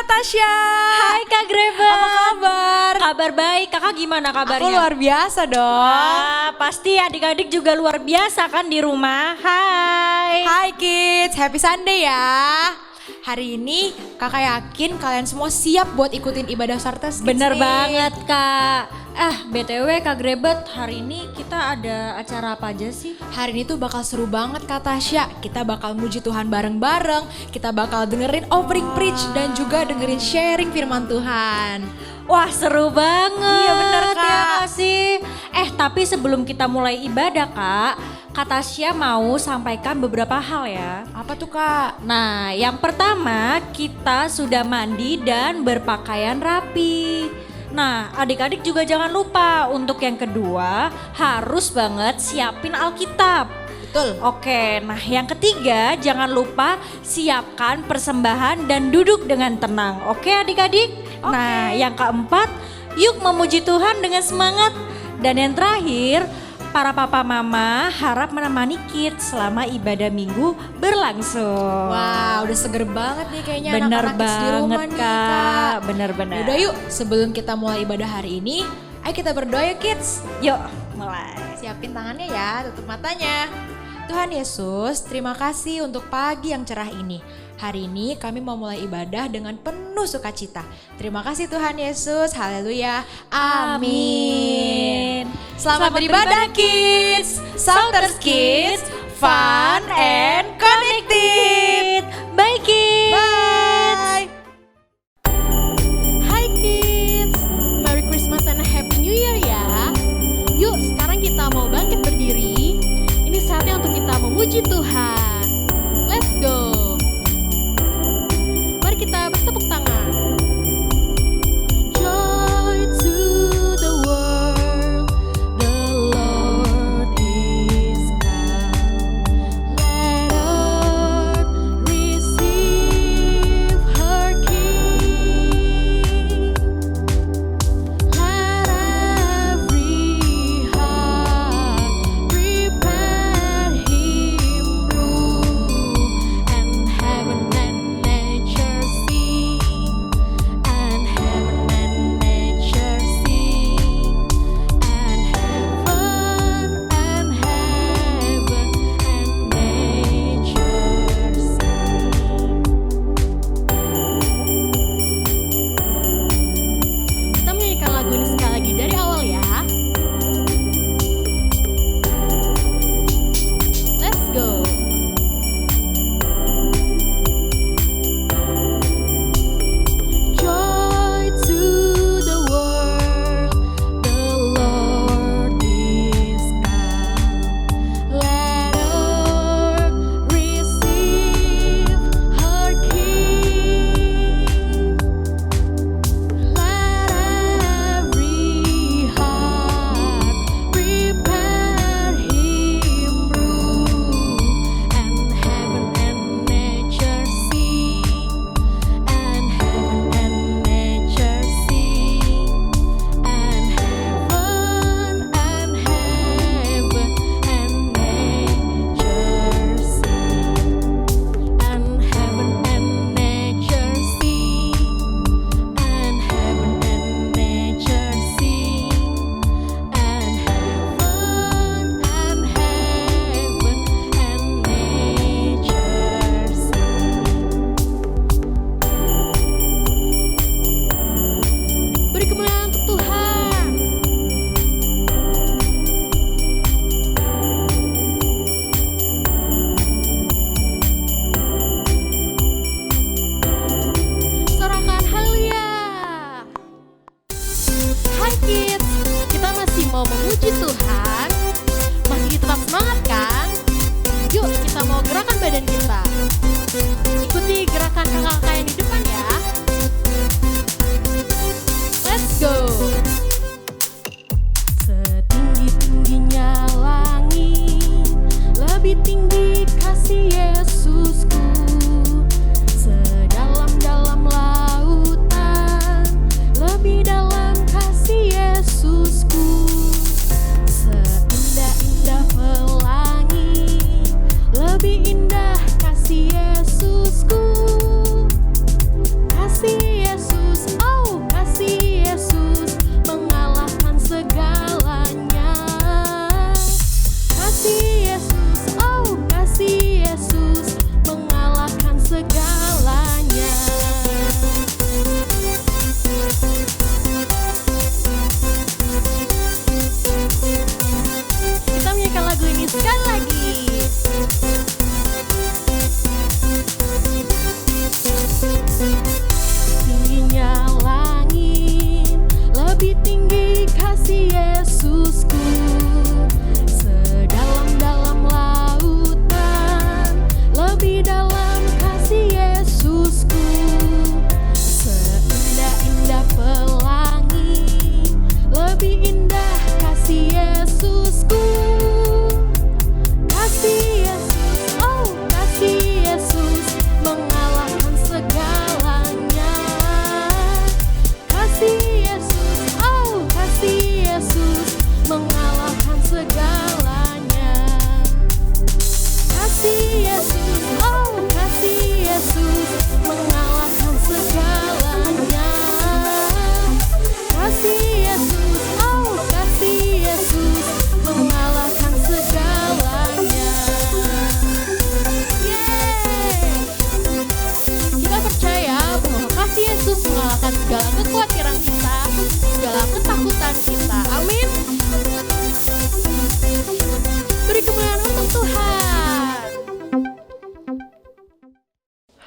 Kak Tasya. Hai Kak Greba. Apa kabar? Kabar baik, kakak gimana kabarnya? Aku luar biasa dong. Pasti adik-adik juga luar biasa kan di rumah. Hai. Hai kids, happy Sunday ya. Hari ini kakak yakin kalian semua siap buat ikutin ibadah Sartes Kids Bener nih. banget Kak. BTW Kak Grebet, hari ini kita ada acara apa aja sih? Hari ini tuh bakal seru banget Kak Tasya. Kita bakal muji Tuhan bareng-bareng. Kita bakal dengerin opening preach dan juga dengerin sharing firman Tuhan. Wah seru banget. Iya, bener, Kak. Ya nggak sih? Tapi sebelum kita mulai ibadah Kak Tasya mau sampaikan beberapa hal ya. Apa tuh Kak? Nah, yang pertama kita sudah mandi dan berpakaian rapi. Nah, adik-adik juga jangan lupa untuk yang kedua harus banget siapin Alkitab. Betul. Oke, nah yang ketiga jangan lupa siapkan persembahan dan duduk dengan tenang. Oke adik-adik? Nah yang keempat yuk memuji Tuhan dengan semangat. Dan yang terakhir para papa mama harap menemani kids selama ibadah minggu berlangsung. Wah, udah seger banget nih kayaknya Bener anak-anak kids di rumah banget nih Kak, bener-bener. Yaudah yuk, sebelum kita mulai ibadah hari ini, ayo kita berdoa ya kids. Yuk mulai. Siapin tangannya ya, tutup matanya. Tuhan Yesus, terima kasih untuk pagi yang cerah ini. Hari ini kami mau mulai ibadah dengan penuh sukacita. Terima kasih Tuhan Yesus, haleluya, amin. Selamat beribadah kids, Sartes Kids, fun and connected. Bye kids. Bye. Hai kids, Merry Christmas and Happy New Year ya. Yuk sekarang kita mau bangkit berdiri. Ini saatnya untuk kita memuji Tuhan. Let's go. Mari kita bertepuk tangan. Joy to the world, the Lord is come. Let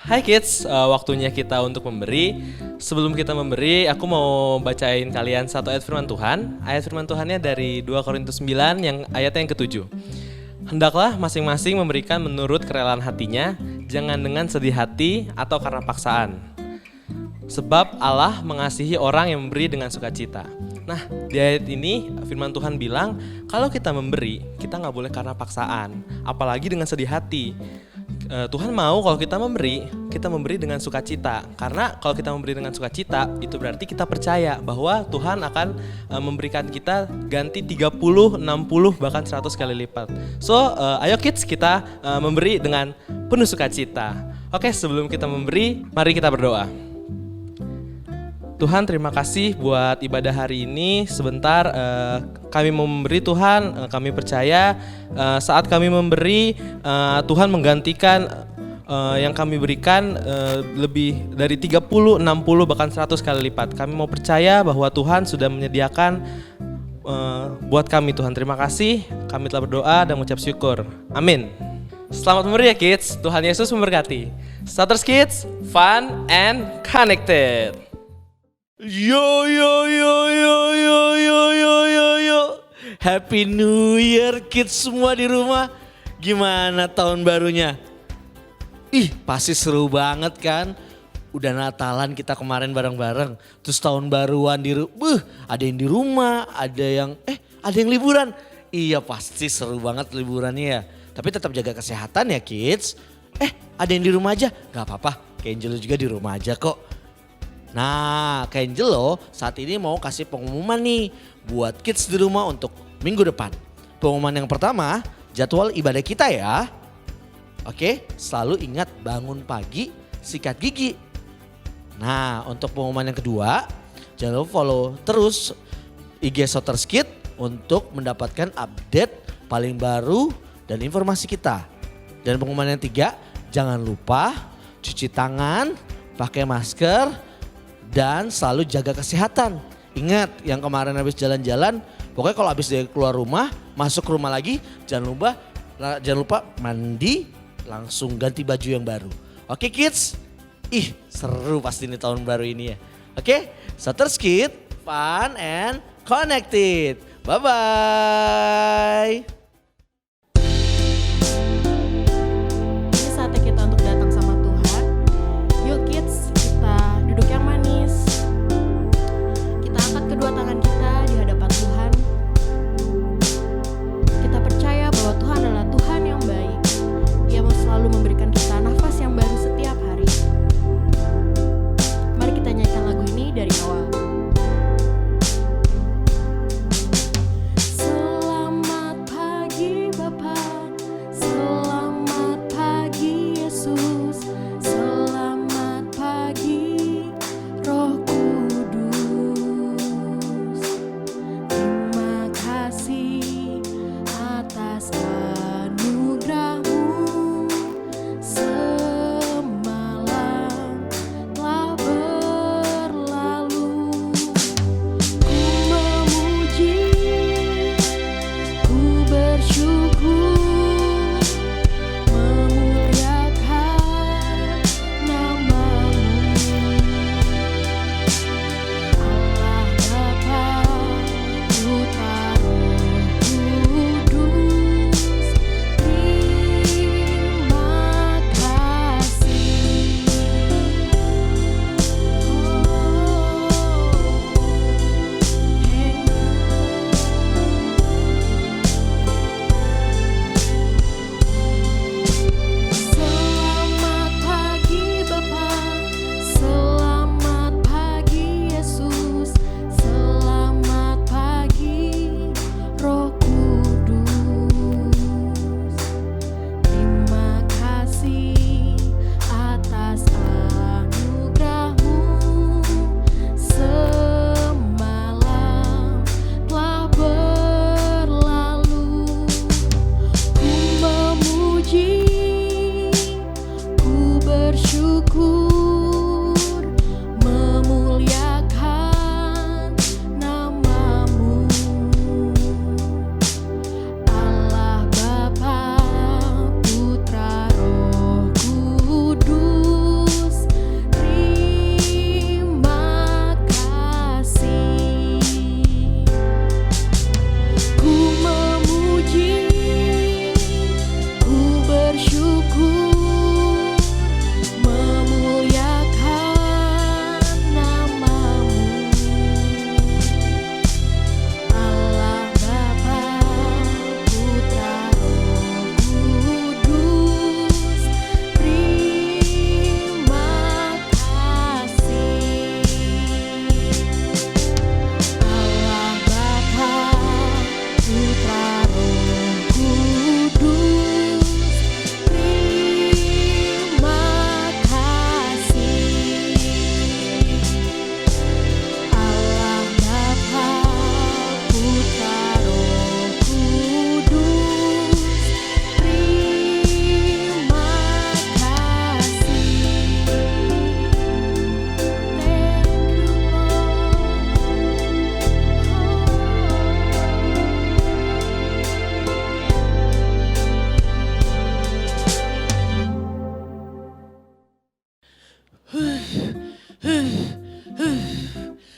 Hai kids, waktunya kita untuk memberi. Sebelum kita memberi, aku mau bacain kalian satu ayat firman Tuhan. Ayat firman Tuhannya dari 2 Korintus 9 yang ayatnya yang ke-7. Hendaklah masing-masing memberikan menurut kerelaan hatinya, jangan dengan sedih hati atau karena paksaan. Sebab Allah mengasihi orang yang memberi dengan sukacita. Nah, di ayat ini firman Tuhan bilang, kalau kita memberi, kita gak boleh karena paksaan, apalagi dengan sedih hati. Tuhan mau kalau kita memberi dengan sukacita. Karena kalau kita memberi dengan sukacita, itu berarti kita percaya bahwa Tuhan akan memberikan kita ganti 30, 60, bahkan 100 kali lipat. So, ayo kids, kita memberi dengan penuh sukacita. Oke, sebelum kita memberi, mari kita berdoa. Tuhan, terima kasih buat ibadah hari ini. Sebentar kami mau memberi Tuhan, kami percaya saat kami memberi Tuhan menggantikan yang kami berikan lebih dari 30, 60 bahkan 100 kali lipat. Kami mau percaya bahwa Tuhan sudah menyediakan buat kami Tuhan. Terima kasih, kami telah berdoa dan mengucap syukur. Amin. Selamat memberi ya kids, Tuhan Yesus memberkati. Starters Kids, fun and connected. Yo yo yo yo yo yo yo yo yo. Happy New Year kids semua di rumah. Gimana tahun barunya? Ih, pasti seru banget kan? Udah Natalan kita kemarin bareng-bareng. Terus tahun baruan ada yang di rumah, ada yang liburan. Iya, pasti seru banget liburannya ya. Tapi tetap jaga kesehatan ya kids. Ada yang di rumah aja? Gak apa-apa, Kenjelo juga di rumah aja kok. Nah, Kenjelo saat ini mau kasih pengumuman nih buat kids di rumah untuk minggu depan. Pengumuman yang pertama, jadwal ibadah kita ya. Oke, selalu ingat bangun pagi, sikat gigi. Nah, untuk pengumuman yang kedua, jangan lupa follow terus IG Starters Kids untuk mendapatkan update paling baru dan informasi kita. Dan pengumuman yang tiga, jangan lupa cuci tangan, pakai masker, dan selalu jaga kesehatan. Ingat yang kemarin habis jalan-jalan, pokoknya kalau habis dari keluar rumah, masuk ke rumah lagi, jangan lupa mandi, langsung ganti baju yang baru. Oke kids? Ih, seru pasti nih tahun baru ini ya. Oke, Starters Kids, fun and connected. Bye-bye. Ini saatnya kita untuk datang sama Tuhan. Yuk kids, kita duduk yang manis. Kita angkat kedua tangan kita di hadapan Tuhan. Kita percaya bahwa Tuhan adalah Tuhan yang baik. Dia mau selalu memberikan kita nafas yang baru setiap hari. Mari kita nyanyikan lagu ini dari awal. Selamat pagi.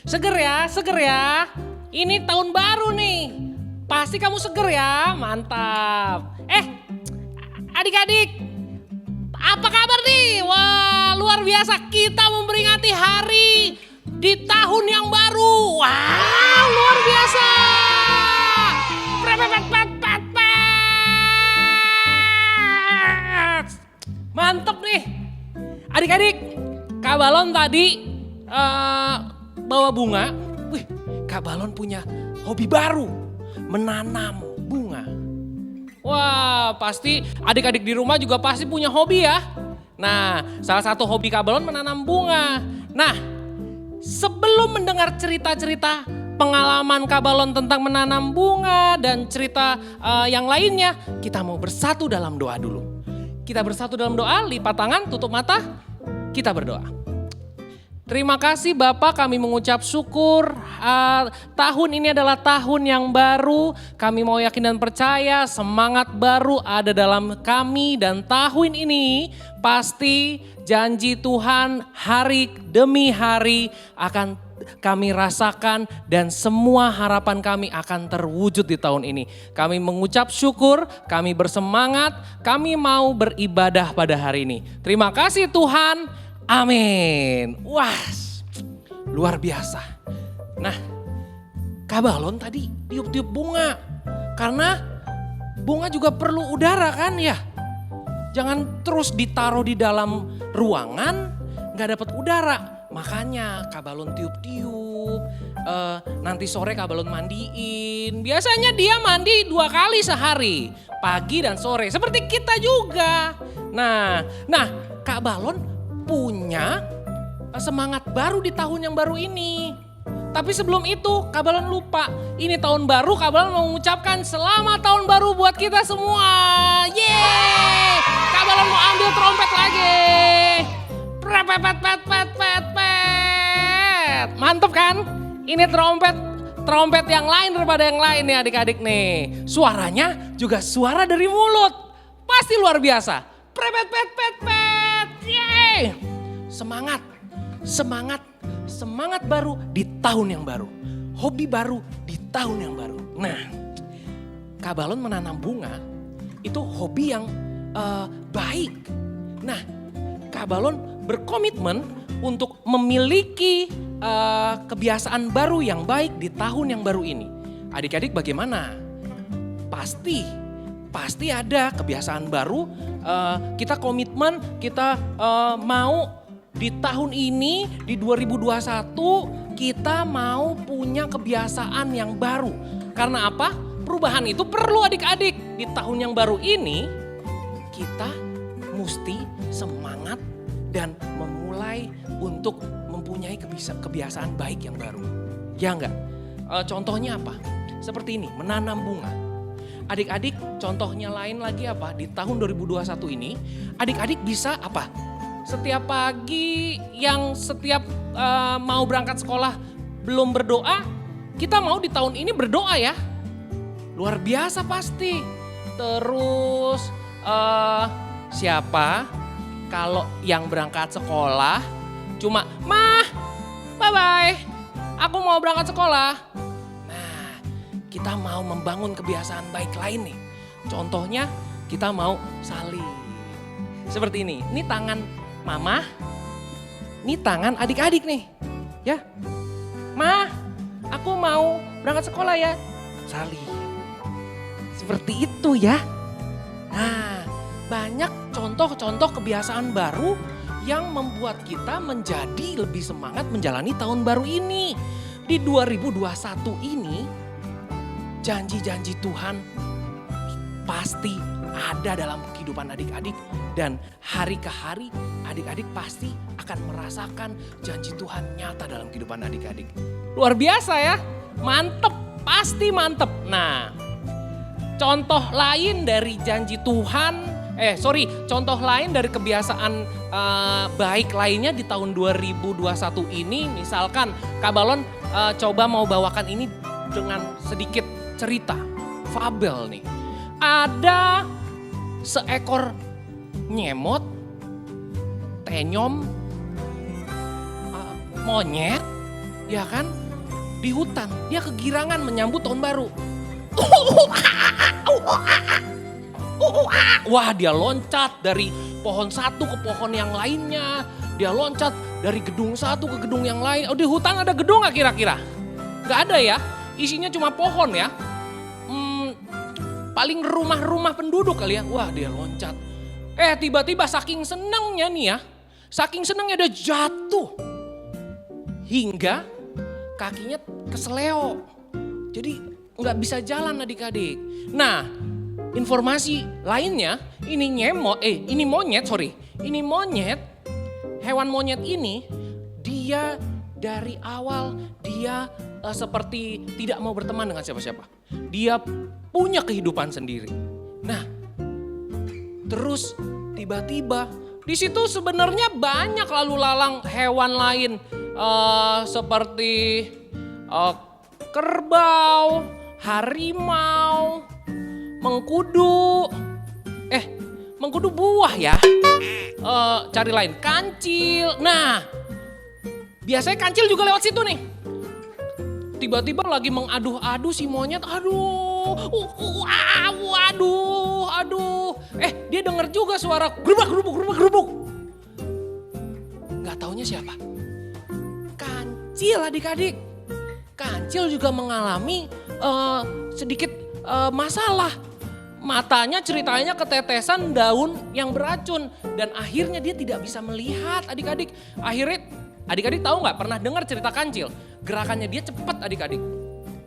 Seger ya. Ini tahun baru nih. Pasti kamu seger ya, mantap. Adik-adik, apa kabar nih? Wah, luar biasa, kita memperingati hari di tahun yang baru. Wah, luar biasa. Mantep nih. Adik-adik, Kak Balon tadi bawa bunga. Wih, Kak Balon punya hobi baru, menanam bunga. Wah, pasti adik-adik di rumah juga pasti punya hobi ya. Nah, salah satu hobi Kak Balon menanam bunga. Nah, sebelum mendengar cerita-cerita pengalaman Kak Balon tentang menanam bunga dan cerita yang lainnya, kita mau bersatu dalam doa dulu. Kita bersatu dalam doa, lipat tangan, tutup mata, kita berdoa. Terima kasih Bapak, kami mengucap syukur. Tahun ini adalah tahun yang baru. Kami mau yakin dan percaya semangat baru ada dalam kami. Dan tahun ini pasti janji Tuhan hari demi hari akan kami rasakan. Dan semua harapan kami akan terwujud di tahun ini. Kami mengucap syukur, kami bersemangat, kami mau beribadah pada hari ini. Terima kasih Tuhan. Amin. Wah, luar biasa. Nah, Kak Balon tadi tiup-tiup bunga. Karena bunga juga perlu udara kan ya. Jangan terus ditaruh di dalam ruangan, gak dapat udara. Makanya Kak Balon tiup-tiup. Nanti sore Kak Balon mandiin. Biasanya dia mandi 2 kali sehari. Pagi dan sore. Seperti kita juga. Nah Kak Balon punya semangat baru di tahun yang baru ini. Tapi sebelum itu Kak Balon lupa. Ini tahun baru, Kak Balon mau mengucapkan selamat tahun baru buat kita semua. Yeay! Kak Balon mau ambil trompet lagi. Mantep kan? Ini trompet yang lain daripada yang lain nih adik-adik nih. Suaranya juga suara dari mulut. Pasti luar biasa. Yeay! Semangat baru di tahun yang baru. Hobi baru di tahun yang baru. Nah, Kak Balon menanam bunga itu hobi yang baik. Nah, Kak Balon berkomitmen untuk memiliki kebiasaan baru yang baik di tahun yang baru ini. Adik-adik bagaimana? Pasti ada kebiasaan baru. Kita komitmen, kita mau di tahun ini, di 2021, kita mau punya kebiasaan yang baru. Karena apa? Perubahan itu perlu adik-adik. Di tahun yang baru ini, kita mesti semangat dan memulai untuk mempunyai kebiasaan baik yang baru. Ya enggak? Contohnya apa? Seperti ini, menanam bunga. Adik-adik contohnya lain lagi apa? Di tahun 2021 ini adik-adik bisa apa? Setiap pagi yang setiap mau berangkat sekolah belum berdoa, kita mau di tahun ini berdoa ya. Luar biasa pasti. Terus siapa kalau yang berangkat sekolah cuma, "Mah, bye-bye, aku mau berangkat sekolah." Kita mau membangun kebiasaan baik lain nih. Contohnya kita mau salin. Seperti ini. Ini tangan mama. Ini tangan adik-adik nih. Ya. "Ma, aku mau berangkat sekolah ya." Salin. Seperti itu ya. Nah, banyak contoh-contoh kebiasaan baru yang membuat kita menjadi lebih semangat menjalani tahun baru ini. Di 2021 ini, janji-janji Tuhan pasti ada dalam kehidupan adik-adik. Dan hari ke hari adik-adik pasti akan merasakan janji Tuhan nyata dalam kehidupan adik-adik. Luar biasa ya, mantep, pasti mantep. Nah, contoh lain dari janji Tuhan, contoh lain dari kebiasaan baik lainnya di tahun 2021 ini. Misalkan Kak Balon coba mau bawakan ini dengan sedikit cerita, fabel nih. Ada seekor nyemot, tenyom, monyet, ya kan, di hutan. Dia kegirangan menyambut tahun baru. Wah, dia loncat dari pohon satu ke pohon yang lainnya. Dia loncat dari gedung satu ke gedung yang lain. Oh, di hutan ada gedung gak kira-kira? Gak ada ya, isinya cuma pohon ya. Paling rumah-rumah penduduk kali ya. Wah, dia loncat. Tiba-tiba saking senangnya nih ya. Saking senangnya dia jatuh. Hingga kakinya keseleo. Jadi nggak bisa jalan adik-adik. Nah, informasi lainnya ini monyet, hewan monyet ini dia dari awal dia seperti tidak mau berteman dengan siapa-siapa. Dia punya kehidupan sendiri. Nah, terus tiba-tiba di situ sebenarnya banyak lalu lalang hewan lain seperti kerbau, harimau, mengkudu. Mengkudu buah ya. Cari lain, kancil. Nah, biasanya kancil juga lewat situ nih. Tiba-tiba lagi mengadu-adu si monyet. Aduh. Dia dengar juga suara gerubuk. Gak taunya siapa? Kancil adik-adik. Kancil juga mengalami sedikit masalah. Matanya ceritanya ketetesan daun yang beracun. Dan akhirnya dia tidak bisa melihat adik-adik. Akhirnya adik-adik tahu gak pernah dengar cerita kancil? Gerakannya dia cepat adik-adik.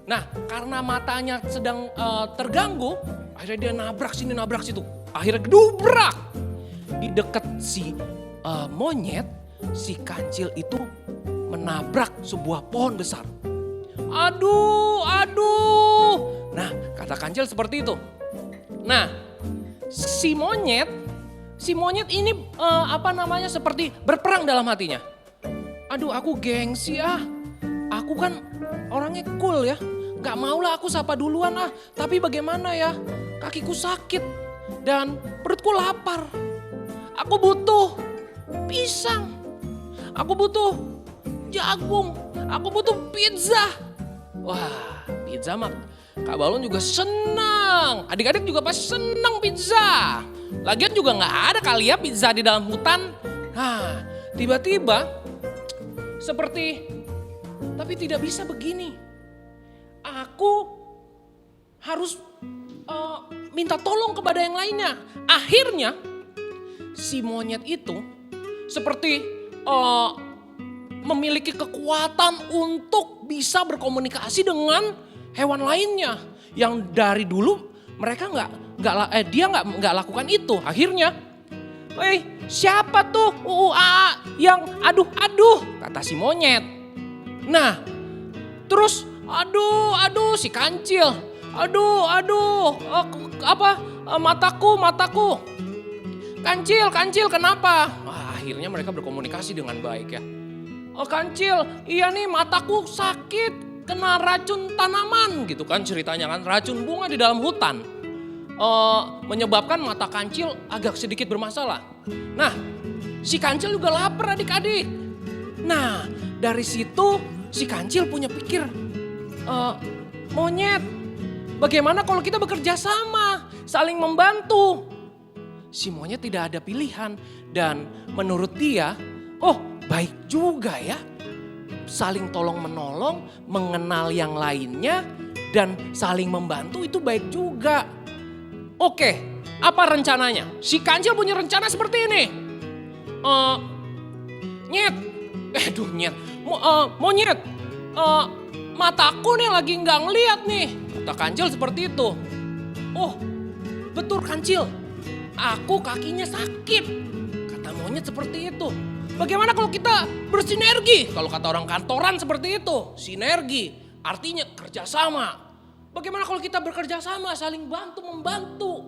Nah, karena matanya sedang terganggu, akhirnya dia nabrak sini nabrak situ. Akhirnya gedubrak. Di dekat si monyet, si kancil itu menabrak sebuah pohon besar. Aduh. Nah, kata kancil seperti itu. Nah, si monyet ini seperti berperang dalam hatinya. Aduh, aku gengsi Aku kan orangnya cool ya. Gak maulah aku sapa duluan Tapi bagaimana ya? Kakiku sakit dan perutku lapar. Aku butuh pisang. Aku butuh jagung. Aku butuh pizza. Wah, pizza mah Kak Balon juga senang. Adik-adik juga pasti senang pizza. Lagian juga gak ada kali ya pizza di dalam hutan. Nah, tiba-tiba tapi tidak bisa begini. Aku harus minta tolong kepada yang lainnya. Akhirnya si monyet itu seperti memiliki kekuatan untuk bisa berkomunikasi dengan hewan lainnya yang dari dulu mereka dia nggak lakukan itu. Akhirnya, siapa tuh yang aduh kata si monyet. Nah, terus aduh si kancil. Mataku. Kancil kenapa? Akhirnya mereka berkomunikasi dengan baik ya. Kancil, iya nih mataku sakit kena racun tanaman gitu kan ceritanya kan. Racun bunga di dalam hutan. Menyebabkan mata kancil agak sedikit bermasalah. Nah, si kancil juga lapar adik-adik. Nah, dari situ si kancil punya pikir, monyet, bagaimana kalau kita bekerja sama, saling membantu? Si monyet tidak ada pilihan dan menurut dia, baik juga ya. Saling tolong menolong, mengenal yang lainnya dan saling membantu itu baik juga. Oke, apa rencananya? Si kancil punya rencana seperti ini. Monyet, mataku nih lagi nggak ngeliat nih. Kata kancil seperti itu. Oh, betul kancil. Aku kakinya sakit. Kata monyet seperti itu. Bagaimana kalau kita bersinergi? Kalau kata orang kantoran seperti itu, sinergi. Artinya kerjasama. Bagaimana kalau kita bekerja sama, saling bantu membantu?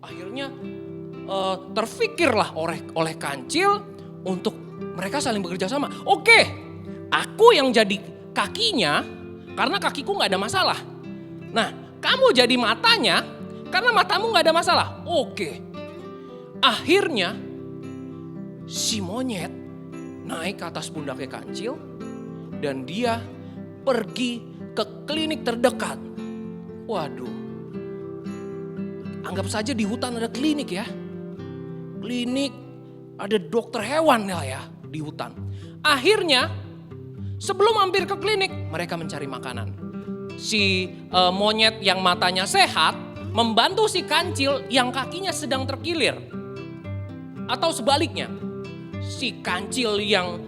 Akhirnya terfikirlah oleh kancil untuk mereka saling bekerja sama. Oke, aku yang jadi kakinya karena kakiku gak ada masalah. Nah, kamu jadi matanya karena matamu gak ada masalah. Oke, akhirnya si monyet naik ke atas pundaknya kancil dan dia pergi ke klinik terdekat. Waduh, anggap saja di hutan ada klinik ya. Klinik, ada dokter hewan ya di hutan. Akhirnya sebelum mampir ke klinik mereka mencari makanan. Si monyet yang matanya sehat membantu si kancil yang kakinya sedang terkilir. Atau sebaliknya, si kancil yang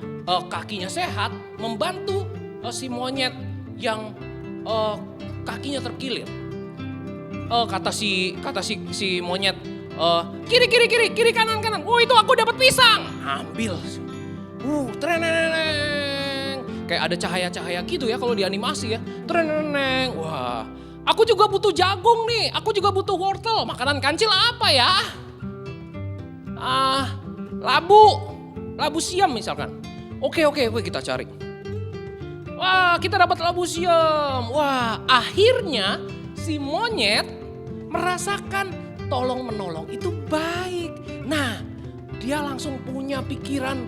kakinya sehat membantu si monyet yang kakinya terkilir. Kata si monyet, kiri kanan. Oh itu aku dapat pisang. Ambil. Treneng. Kayak ada cahaya-cahaya gitu ya kalau di animasi ya. Treneng. Wah, aku juga butuh jagung nih. Aku juga butuh wortel. Makanan kancil apa ya? Labu siam misalkan. Oke kita cari. Wah, kita dapat labu siam. Wah, akhirnya si monyet merasakan tolong menolong itu baik. Nah, dia langsung punya pikiran,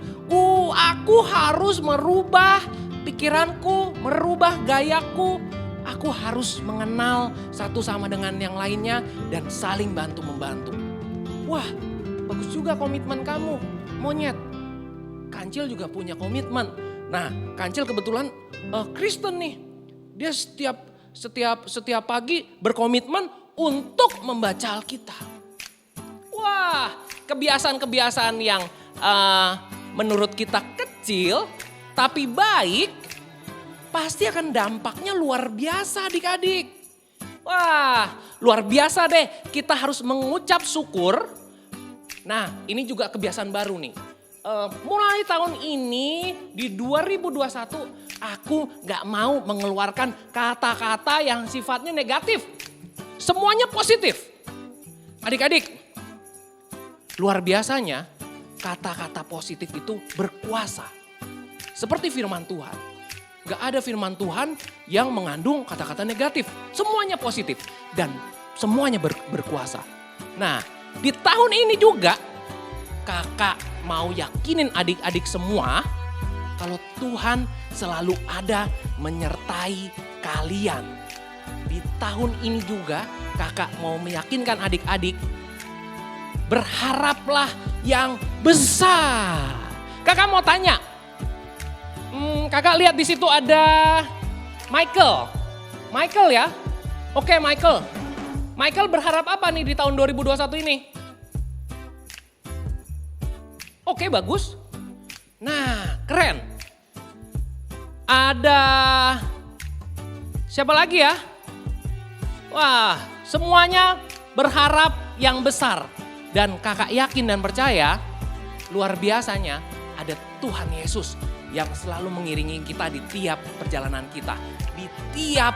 aku harus merubah pikiranku, merubah gayaku. Aku harus mengenal satu sama dengan yang lainnya dan saling bantu-membantu. Wah, bagus juga komitmen kamu, monyet. Kancil juga punya komitmen. Nah, Kancil kebetulan Kristen nih. Dia setiap pagi berkomitmen untuk membaca Alkitab. Wah, kebiasaan-kebiasaan yang menurut kita kecil tapi baik, pasti akan dampaknya luar biasa adik-adik. Wah, luar biasa deh, kita harus mengucap syukur. Nah, ini juga kebiasaan baru nih. Mulai tahun ini di 2021 aku gak mau mengeluarkan kata-kata yang sifatnya negatif. Semuanya positif. Adik-adik, luar biasanya kata-kata positif itu berkuasa. Seperti firman Tuhan. Gak ada firman Tuhan yang mengandung kata-kata negatif. Semuanya positif dan semuanya berkuasa. Nah, di tahun ini juga kakak mau yakinin adik-adik semua kalau Tuhan selalu ada menyertai kalian. Di tahun ini juga kakak mau meyakinkan adik-adik, berharaplah yang besar. Kakak mau tanya, kakak lihat di situ ada Michael ya? Oke Michael berharap apa nih di tahun 2021 ini? Oke, bagus. Nah, keren. Ada siapa lagi ya? Wah, semuanya berharap yang besar. Dan kakak yakin dan percaya, luar biasanya ada Tuhan Yesus yang selalu mengiringi kita di tiap perjalanan kita. Di tiap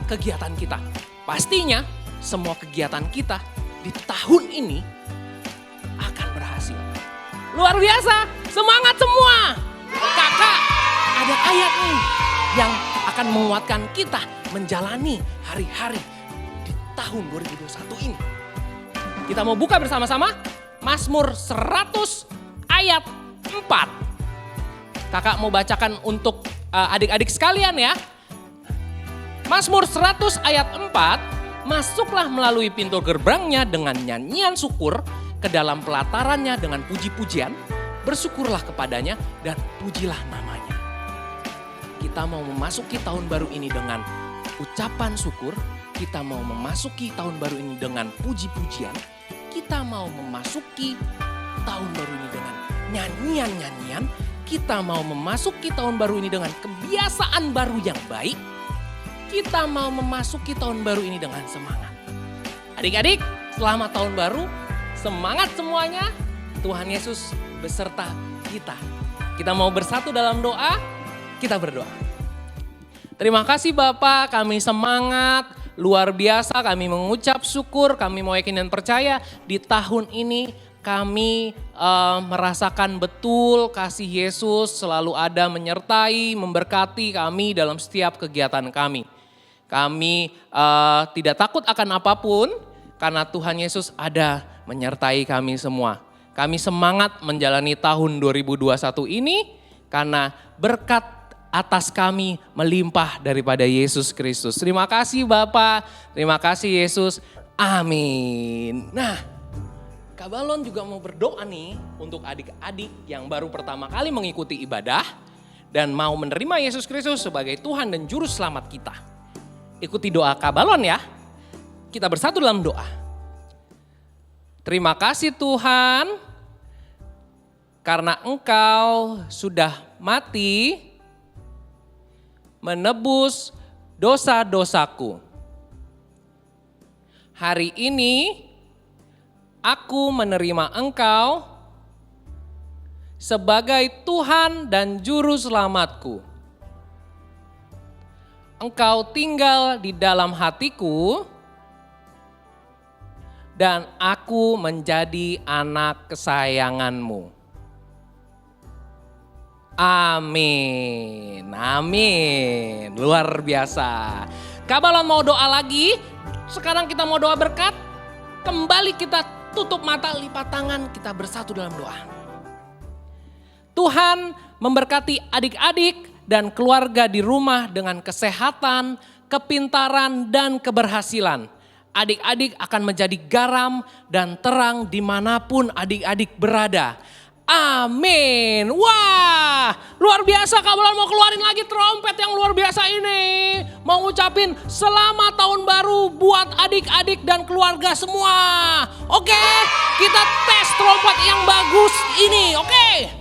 kegiatan kita. Pastinya semua kegiatan kita di tahun ini akan berhasil. Luar biasa, semangat semua. Kakak, ada ayat nih yang akan menguatkan kita menjalani hari-hari di tahun 2021 ini. Kita mau buka bersama-sama Mazmur 100 ayat 4. Kakak mau bacakan untuk adik-adik sekalian ya. Mazmur 100 ayat 4, masuklah melalui pintu gerbangnya dengan nyanyian syukur, ke dalam pelatarannya dengan puji-pujian, bersyukurlah kepadanya dan pujilah namanya. Kita mau memasuki tahun baru ini dengan ucapan syukur, kita mau memasuki tahun baru ini dengan puji-pujian, kita mau memasuki tahun baru ini dengan nyanyian-nyanyian, kita mau memasuki tahun baru ini dengan kebiasaan baru yang baik, kita mau memasuki tahun baru ini dengan semangat. Adik-adik, selamat tahun baru. Semangat semuanya, Tuhan Yesus beserta kita. Kita mau bersatu dalam doa, kita berdoa. Terima kasih Bapak, kami semangat, luar biasa, kami mengucap syukur, kami mau yakin dan percaya di tahun ini kami merasakan betul kasih Yesus selalu ada menyertai, memberkati kami dalam setiap kegiatan kami. Kami tidak takut akan apapun karena Tuhan Yesus ada menyertai kami semua. Kami semangat menjalani tahun 2021 ini karena berkat atas kami melimpah daripada Yesus Kristus. Terima kasih Bapak, terima kasih Yesus. Amin. Nah, Kak Balon juga mau berdoa nih untuk adik-adik yang baru pertama kali mengikuti ibadah dan mau menerima Yesus Kristus sebagai Tuhan dan Juru Selamat kita. Ikuti doa Kak Balon ya. Kita bersatu dalam doa. Terima kasih Tuhan karena Engkau sudah mati menebus dosa-dosaku. Hari ini aku menerima Engkau sebagai Tuhan dan Juru Selamatku. Engkau tinggal di dalam hatiku dan aku menjadi anak kesayangan-Mu. Amin, amin, luar biasa. Kak Balon mau doa lagi, sekarang kita mau doa berkat. Kembali kita tutup mata, lipat tangan, kita bersatu dalam doa. Tuhan memberkati adik-adik dan keluarga di rumah dengan kesehatan, kepintaran, dan keberhasilan. Adik-adik akan menjadi garam dan terang dimanapun adik-adik berada. Amin. Wah, luar biasa. Kak Balon mau keluarin lagi trompet yang luar biasa ini. Mau ngucapin selamat tahun baru buat adik-adik dan keluarga semua. Oke, kita tes trompet yang bagus ini. Oke.